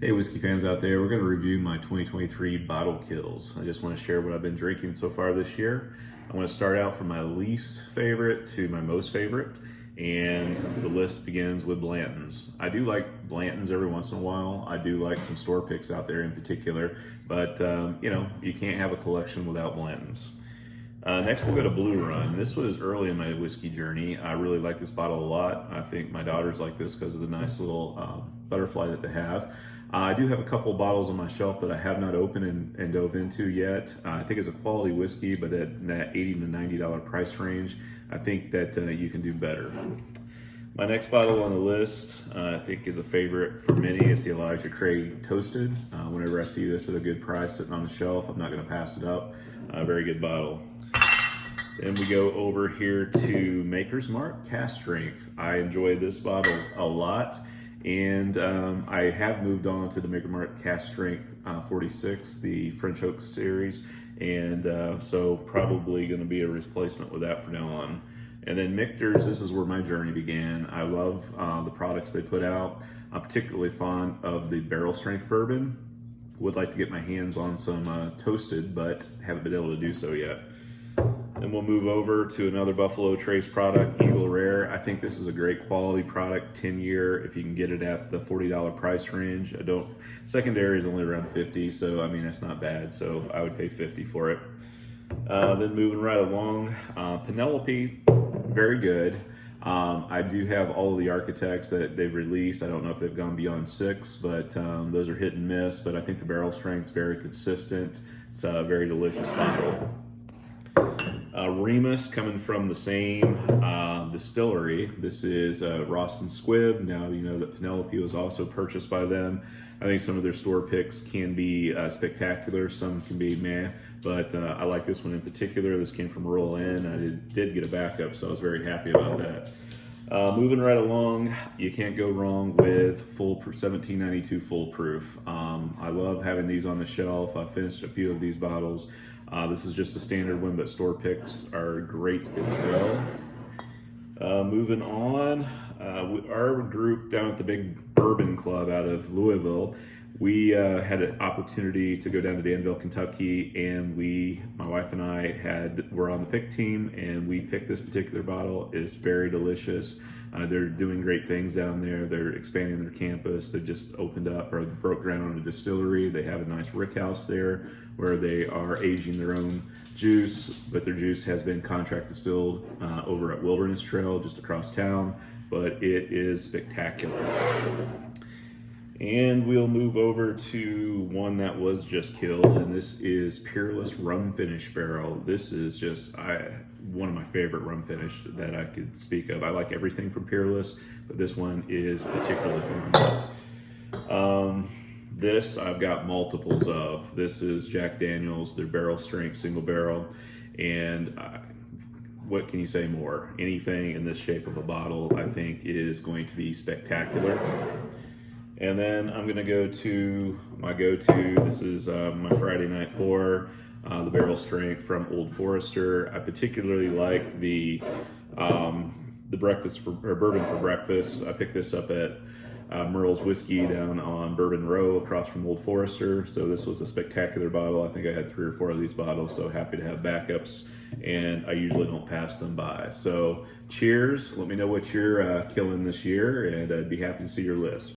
Hey whiskey fans out there, we're going to review my 2023 bottle kills. I just want to share what I've been drinking so far this year. I want to start out from my least favorite to my most favorite, and the list begins with Blanton's. I do like Blanton's every once in a while. I do like some store picks out there in particular, but you know, you can't have a collection without Blanton's. Next we'll go to Blue Run. This was early in my whiskey journey. I really like this bottle a lot. I think my daughters like this because of the nice little butterfly that they have. I do have a couple bottles on my shelf that I have not opened and dove into yet. I think it's a quality whiskey, but at that $80 to $90 price range, I think that you can do better. My next bottle on the list, I think is a favorite for many. It's the Elijah Craig Toasted. Whenever I see this at a good price sitting on the shelf, I'm not going to pass it up. Very good bottle. Then we go over here to Maker's Mark Cask Strength. I enjoy this bottle a lot, and I have moved on to the Maker's Mark Cask Strength 46, the French Oak series, and so probably going to be a replacement with that from now on. And then Michter's, this is where my journey began. I love the products they put out. I'm particularly fond of the barrel strength bourbon. Would like to get my hands on some toasted, but haven't been able to do so yet. Then we'll move over to another Buffalo Trace product, Eagle Rare. I think this is a great quality product, 10-year, if you can get it at the $40 price range. Secondary is only around 50, so I mean, that's not bad, so I would pay 50 for it. Then moving right along, Penelope, very good. I do have all of the Architects that they've released. I don't know if they've gone beyond 6, but those are hit and miss, but I think the barrel strength is very consistent. It's a very delicious bottle. Remus, coming from the same distillery. This is Ross and Squibb. Now you know that Penelope was also purchased by them. I think some of their store picks can be spectacular, some can be meh, but I like this one in particular. This came from Royal Inn. I did get a backup, so I was very happy about that. Moving right along, you can't go wrong with 1792 Full Proof. I love having these on the shelf. I've finished a few of these bottles. This is just a standard one, but store picks are great as well. Moving on, our group down at the Big Bourbon Club out of Louisville, we had an opportunity to go down to Danville, Kentucky, and my wife and I were on the pick team, and we picked this particular bottle. It's very delicious. They're doing great things down there. They're expanding their campus. They just opened up or broke ground on a distillery. They have a nice rickhouse there where they are aging their own juice, but their juice has been contract distilled over at Wilderness Trail just across town, but it is spectacular. And we'll move over to one that was just killed, and this is Peerless Rum Finish Barrel. This is just one of my favorite rum finish that I could speak of. I like everything from Peerless, but this one is particularly fun. This I've got multiples of. This is Jack Daniel's, their barrel strength single barrel, and what can you say more? Anything in this shape of a bottle I think is going to be spectacular. And then I'm going to go to my go-to. This is my Friday night pour, the barrel strength from Old Forester. I particularly like the bourbon for breakfast. I picked this up at Merle's Whiskey down on Bourbon Row across from Old Forester. So this was a spectacular bottle. I think I had 3 or 4 of these bottles, so happy to have backups, and I usually don't pass them by. So cheers. Let me know what you're killing this year, and I'd be happy to see your list.